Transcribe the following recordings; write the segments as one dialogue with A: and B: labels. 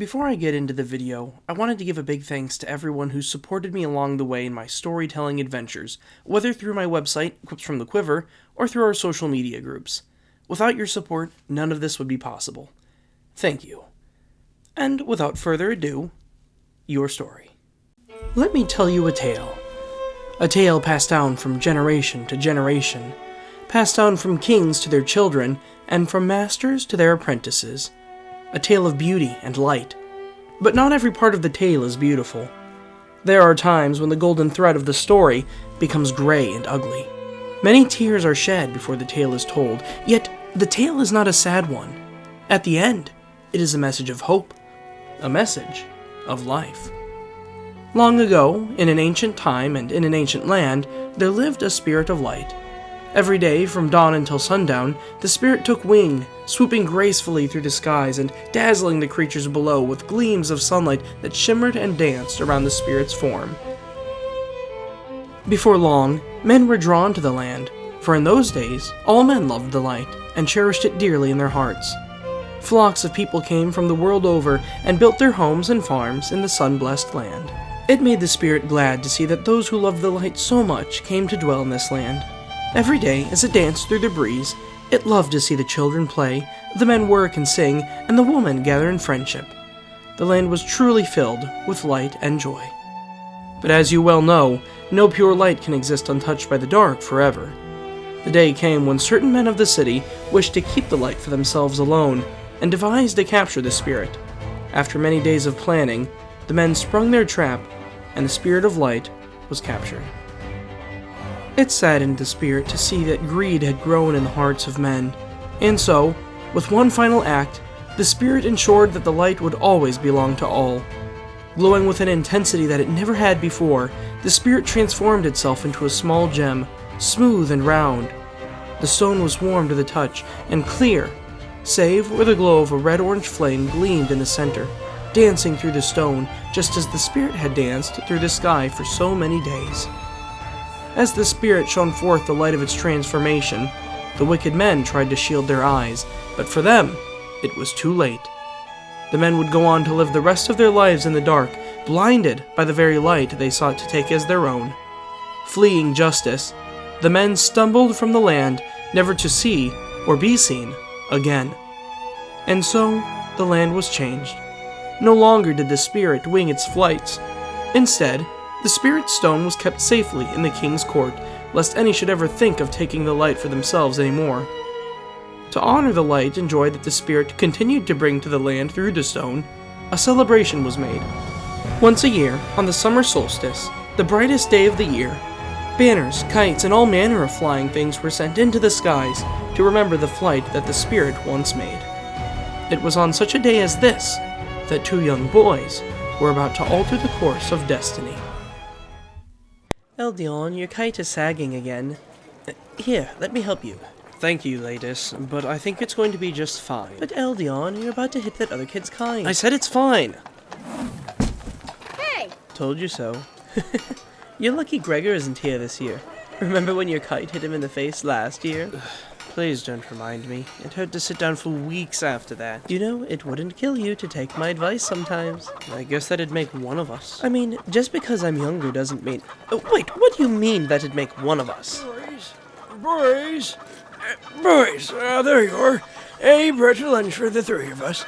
A: Before I get into the video, I wanted to give a big thanks to everyone who supported me along the way in my storytelling adventures, whether through my website, Quips from the Quiver, or through our social media groups. Without your support, none of this would be possible. Thank you. And without further ado, your story. Let me tell you a tale. A tale passed down from generation to generation, passed down from kings to their children, and from masters to their apprentices. A tale of beauty and light. But not every part of the tale is beautiful. There are times when the golden thread of the story becomes gray and ugly. Many tears are shed before the tale is told, yet the tale is not a sad one. At the end, it is a message of hope, a message of life. Long ago, in an ancient time and in an ancient land, there lived a spirit of light. Every day, from dawn until sundown, the spirit took wing, swooping gracefully through the skies and dazzling the creatures below with gleams of sunlight that shimmered and danced around the spirit's form. Before long, men were drawn to the land, for in those days, all men loved the light and cherished it dearly in their hearts. Flocks of people came from the world over and built their homes and farms in the sun-blessed land. It made the spirit glad to see that those who loved the light so much came to dwell in this land. Every day, as it danced through the breeze, it loved to see the children play, the men work and sing, and the women gather in friendship. The land was truly filled with light and joy. But as you well know, no pure light can exist untouched by the dark forever. The day came when certain men of the city wished to keep the light for themselves alone, and devised to capture the spirit. After many days of planning, the men sprung their trap, and the spirit of light was captured. It saddened the spirit to see that greed had grown in the hearts of men, and so, with one final act, the spirit ensured that the light would always belong to all. Glowing with an intensity that it never had before, the spirit transformed itself into a small gem, smooth and round. The stone was warm to the touch and clear, save where the glow of a red-orange flame gleamed in the center, dancing through the stone just as the spirit had danced through the sky for so many days. As the spirit shone forth the light of its transformation, the wicked men tried to shield their eyes, but for them, it was too late. The men would go on to live the rest of their lives in the dark, blinded by the very light they sought to take as their own. Fleeing justice, the men stumbled from the land, never to see or be seen again. And so, the land was changed. No longer did the spirit wing its flights. Instead, the spirit's stone was kept safely in the king's court, lest any should ever think of taking the light for themselves anymore. To honor the light and joy that the spirit continued to bring to the land through the stone, a celebration was made. Once a year, on the summer solstice, the brightest day of the year, banners, kites, and all manner of flying things were sent into the skies to remember the flight that the spirit once made. It was on such a day as this that two young boys were about to alter the course of destiny. Eldion, your kite is sagging again. Here, let me help you. Thank you, Ladis, but I think it's going to be just fine. But Eldion, you're about to hit that other kid's kite. I said it's fine!
B: Hey!
A: Told you so. You're lucky Gregor isn't here this year. Remember when your kite hit him in the face last year? Please don't remind me. It hurt to sit down for weeks after that. You know, it wouldn't kill you to take my advice sometimes. I guess that'd make one of us. I mean, just because I'm younger doesn't mean... Oh, wait, what do you mean that'd make one of us?
C: Boys, there you are. You brought your lunch for the three of us.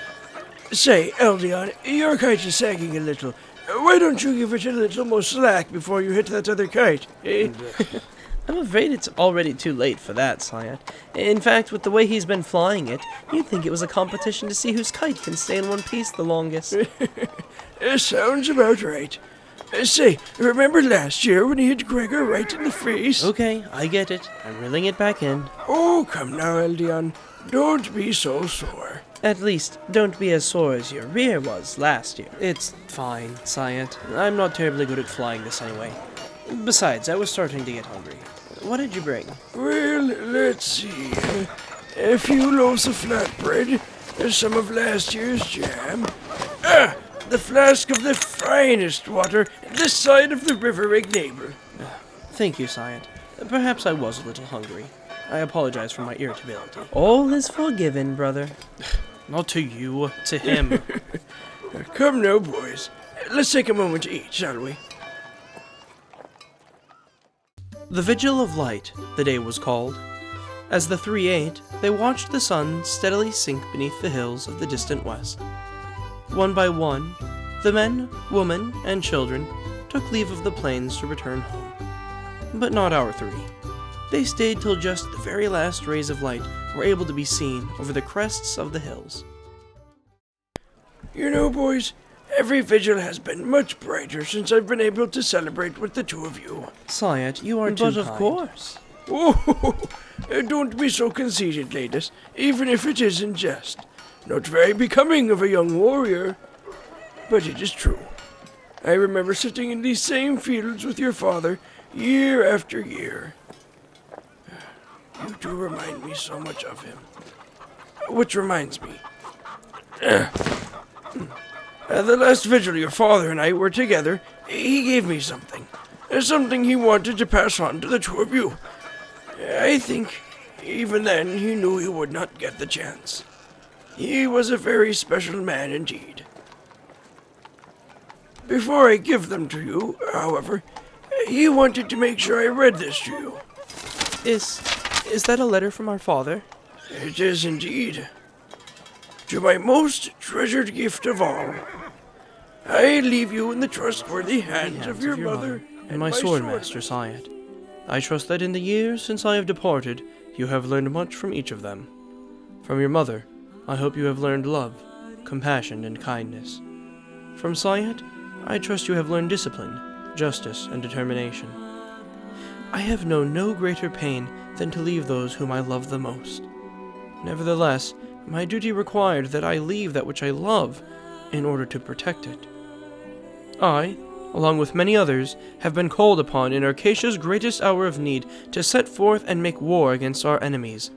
C: Say, Eldion, your kite is sagging a little. Why don't you give it a little more slack before you hit that other kite, eh?
A: I'm afraid it's already too late for that, Sire. In fact, with the way he's been flying it, you'd think it was a competition to see whose kite can stay in one piece the longest.
C: It sounds about right. Say, remember last year when he hit Gregor right in the face?
A: Okay, I get it. I'm reeling it back in.
C: Oh, come now, Eldion. Don't be so sore.
A: At least, don't be as sore as your rear was last year. It's fine, Sire. I'm not terribly good at flying this anyway. Besides, I was starting to get hungry. What did you bring?
C: Well, let's see. A few loaves of flatbread, some of last year's jam. The flask of the finest water this side of the river, Ignabel.
A: Thank you, Sire. Perhaps I was a little hungry. I apologize for my irritability. All is forgiven, brother. Not to you, to him.
C: Come now, boys. Let's take a moment to eat, shall we?
A: The Vigil of Light, the day was called. As the three ate, they watched the sun steadily sink beneath the hills of the distant west. One by one, the men, women, and children took leave of the plains to return home. But not our three. They stayed till just the very last rays of light were able to be seen over the crests of the hills.
C: You know, boys, every vigil has been much brighter since I've been able to celebrate with the two of you.
A: Syed, you are too kind.
B: But of course.
C: Oh, don't be so conceited, ladies, even if it is in jest. Not very becoming of a young warrior, but it is true. I remember sitting in these same fields with your father year after year. You do remind me so much of him. Which reminds me. At the last vigil your father and I were together, he gave me something. Something he wanted to pass on to the two of you. I think even then he knew he would not get the chance. He was a very special man indeed. Before I give them to you, however, he wanted to make sure I read this to you.
A: Is that a letter from our father?
C: It is indeed. To my most treasured gift of all, I leave you in the trustworthy hands of your mother
A: and my swordmaster, Syed. I trust that in the years since I have departed, you have learned much from each of them. From your mother, I hope you have learned love, compassion, and kindness. From Syed, I trust you have learned discipline, justice, and determination. I have known no greater pain than to leave those whom I love the most. Nevertheless, my duty required that I leave that which I love in order to protect it. I, along with many others, have been called upon in Arcatia's greatest hour of need to set forth and make war against our enemies,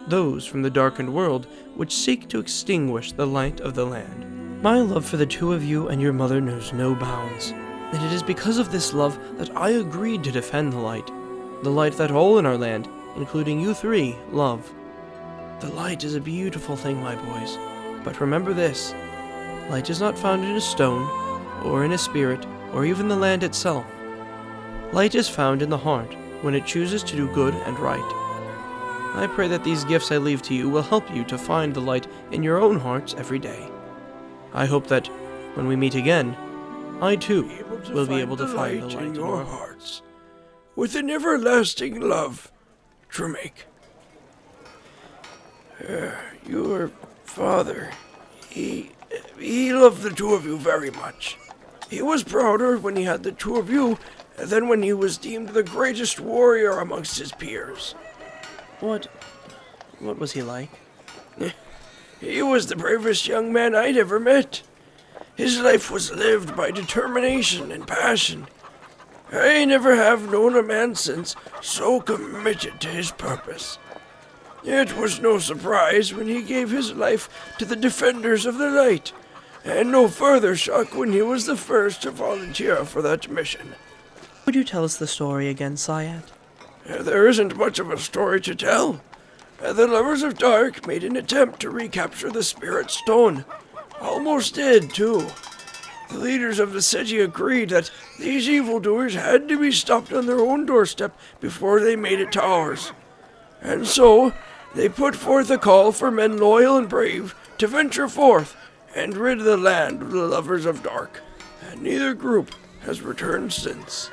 A: those from the darkened world which seek to extinguish the light of the land. My love for the two of you and your mother knows no bounds, and it is because of this love that I agreed to defend the light that all in our land, including you three, love. The light is a beautiful thing, my boys, but remember this: light is not found in a stone, or in a spirit, or even the land itself. Light is found in the heart when it chooses to do good and right. I pray that these gifts I leave to you will help you to find the light in your own hearts every day. I hope that, when we meet again, I too will be able to find the light in your hearts,
C: with an everlasting love to make. Your father, he loved the two of you very much. He was prouder when he had the two of you than when he was deemed the greatest warrior amongst his peers.
A: What was he like?
C: He was the bravest young man I'd ever met. His life was lived by determination and passion. I never have known a man since so committed to his purpose. It was no surprise when he gave his life to the defenders of the light, and no further shock when he was the first to volunteer for that mission.
A: Would you tell us the story again, Syed?
C: There isn't much of a story to tell. The Lovers of Dark made an attempt to recapture the Spirit Stone. Almost did, too. The leaders of the city agreed that these evildoers had to be stopped on their own doorstep before they made it to ours. And so, they put forth a call for men loyal and brave to venture forth and rid the land of the Lovers of Dark. And neither group has returned since.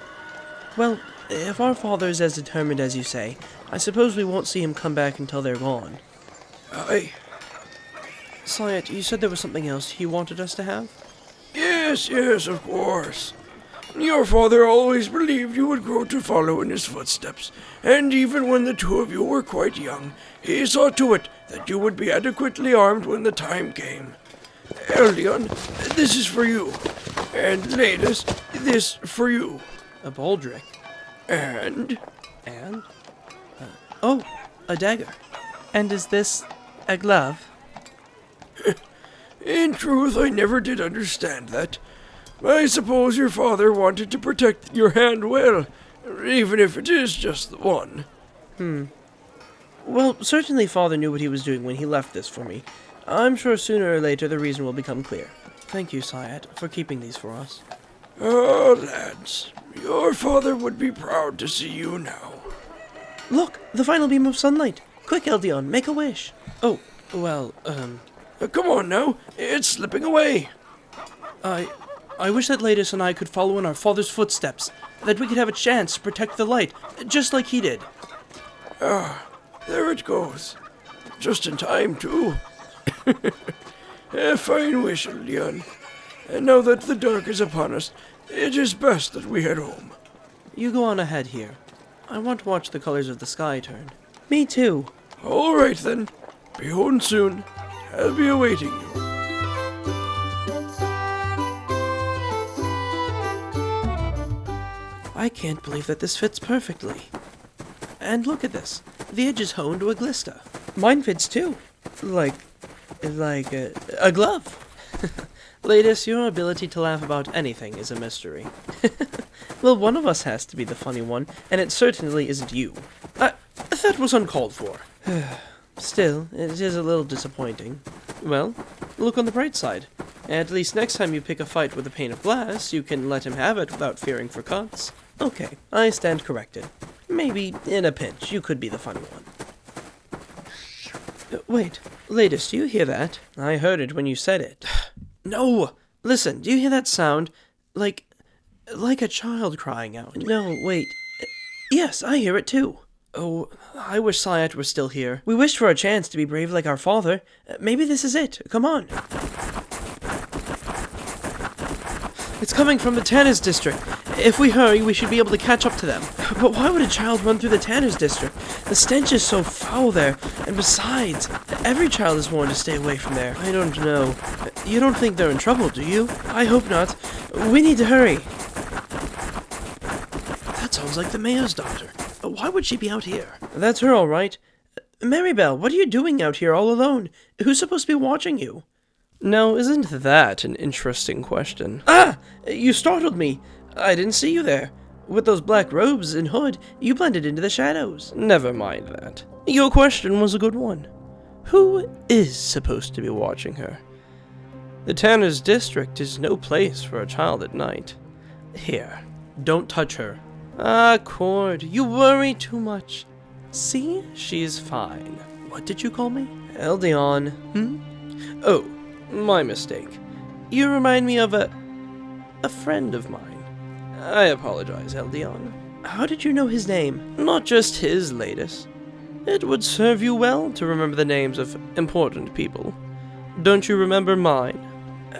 A: Well, if our father is as determined as you say, I suppose we won't see him come back until they're gone.
C: Aye.
A: Syed, you said there was something else he wanted us to have?
C: Yes, of course. Your father always believed you would grow to follow in his footsteps, and even when the two of you were quite young, he saw to it that you would be adequately armed when the time came. Eldion, this is for you, and Ladies, this for you.
A: A baldric.
C: And?
A: A dagger. And is this a glove?
C: In truth, I never did understand that. I suppose your father wanted to protect your hand well, even if it is just the one.
A: Well, certainly father knew what he was doing when he left this for me. I'm sure sooner or later the reason will become clear. Thank you, Syat, for keeping these for us.
C: Oh, lads, your father would be proud to see you now.
A: Look, the final beam of sunlight. Quick, Eldion, make a wish. Oh, well,
C: Come on now, it's slipping away.
A: I wish that Ladus and I could follow in our father's footsteps, that we could have a chance to protect the light, just like he did.
C: There it goes. Just in time, too. A fine wish, Leon. And now that the dark is upon us, it is best that we head home.
A: You go on ahead here. I want to watch the colors of the sky turn. Me too.
C: All right, then. Be home soon. I'll be awaiting you.
A: I can't believe that this fits perfectly. And look at this. The edge is honed to a glista. Mine fits too. Like a glove. Ladus, your ability to laugh about anything is a mystery. Well, one of us has to be the funny one, and it certainly isn't you. That was uncalled for. Still, it is a little disappointing. Well, look on the bright side. At least next time you pick a fight with a pane of glass, you can let him have it without fearing for cuts. Okay, I stand corrected. Maybe, in a pinch, you could be the funny one. Wait, Ladus, do you hear that? I heard it when you said it. No! Listen, do you hear that sound? Like a child crying out. No, wait. Yes, I hear it too. Oh, I wish Syat were still here. We wished for a chance to be brave like our father. Maybe this is it. Come on. It's coming from the Tanners district. If we hurry, we should be able to catch up to them. But why would a child run through the Tanners district? The stench is so foul there. And besides, every child is warned to stay away from there. I don't know. You don't think they're in trouble, do you? I hope not. We need to hurry. That sounds like the mayor's daughter. Why would she be out here? That's her, all right. Maribel, what are you doing out here all alone? Who's supposed to be watching you? Now, isn't that an interesting question? Ah! You startled me. I didn't see you there. With those black robes and hood, you blended into the shadows. Never mind that. Your question was a good one. Who is supposed to be watching her? The Tanner's district is no place for a child at night. Here, don't touch her. Ah, Cord, you worry too much. See, she's fine. What did you call me? Eldion. Oh, my mistake. You remind me of a friend of mine. I apologize, Eldion. How did you know his name? Not just his, Ladus. It would serve you well to remember the names of important people. Don't you remember mine?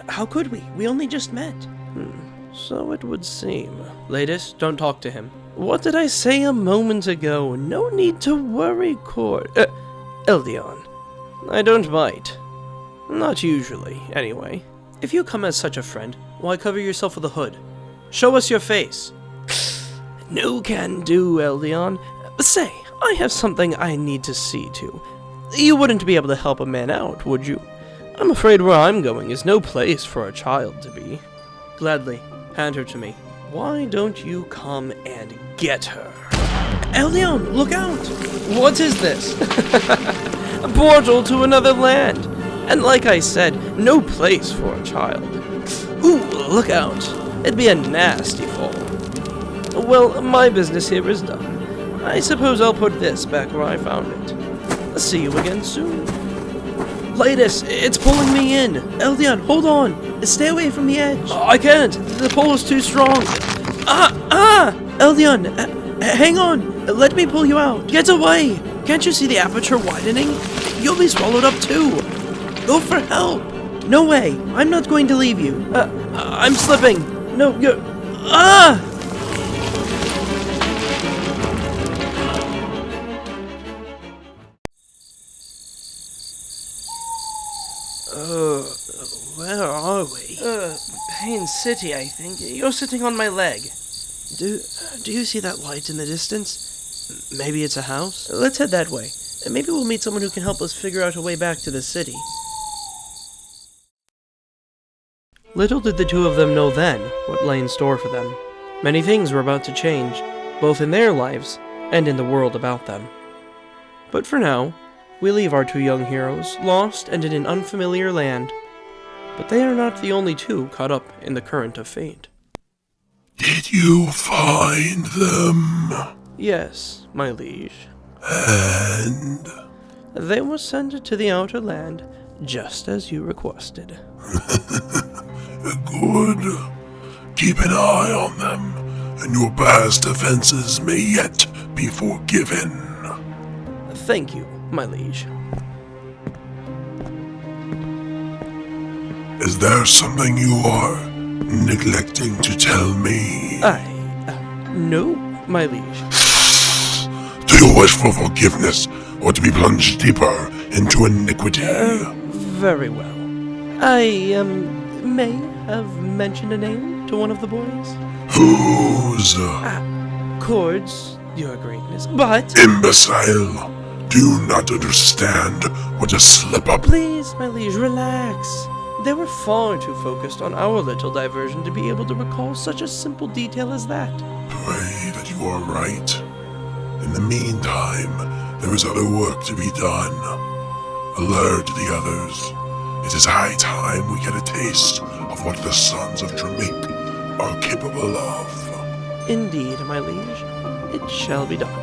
A: How could we? We only just met. So it would seem. Ladus, don't talk to him. What did I say a moment ago? No need to worry, Cord. Eldion. I don't bite. Not usually, anyway. If you come as such a friend, why cover yourself with a hood? Show us your face. No can do, Eldion. Say, I have something I need to see to. You wouldn't be able to help a man out, would you? I'm afraid where I'm going is no place for a child to be. Gladly. Hand her to me. Why don't you come and get her? Eldion, look out! What is this? A portal to another land. And like I said, no place for a child. Ooh, look out. It'd be a nasty fall. Well, my business here is done. I suppose I'll put this back where I found it. See you again soon. Ladus, it's pulling me in. Eldion, hold on. Stay away from the edge. I can't. The pull is too strong. Eldion, hang on. Let me pull you out. Get away. Can't you see the aperture widening? You'll be swallowed up too. Go for help. No way. I'm not going to leave you. I'm slipping. No, you're... Where are we? Pain City, I think. You're sitting on my leg. Do you see that light in the distance? Maybe it's a house? Let's head that way. Maybe we'll meet someone who can help us figure out a way back to the city. Little did the two of them know then what lay in store for them. Many things were about to change, both in their lives and in the world about them. But for now, We leave our two young heroes, lost and in an unfamiliar land. But they are not the only two caught up in the current of fate.
B: Did you find them?
A: Yes, my liege.
B: And?
A: They were sent to the outer land, just as you requested.
B: Good. Keep an eye on them, and your past offenses may yet be forgiven.
A: Thank you, my liege.
B: Is there something you are neglecting to tell me?
A: No, my liege.
B: Do you wish for forgiveness, or to be plunged deeper into iniquity?
A: Very well. I, may have mentioned a name to one of the boys?
B: Whose?
A: Cords, your greatness, but...
B: Imbecile! Do you not understand what a slip-up?
A: Please, my liege, relax. They were far too focused on our little diversion to be able to recall such a simple detail as that.
B: Pray that you are right. In the meantime, there is other work to be done. Alert the others. It is high time we get a taste of what the sons of Tremake are capable of.
A: Indeed, my liege. It shall be done.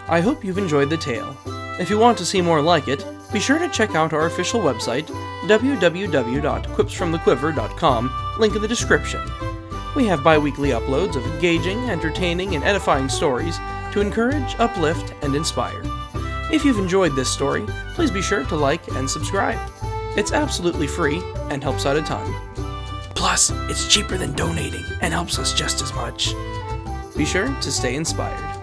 A: I hope you've enjoyed the tale. If you want to see more like it, be sure to check out our official website, www.quipsfromthequiver.com, link in the description. We have bi-weekly uploads of engaging, entertaining, and edifying stories to encourage, uplift, and inspire. If you've enjoyed this story, please be sure to like and subscribe. It's absolutely free and helps out a ton. Plus, it's cheaper than donating and helps us just as much. Be sure to stay inspired.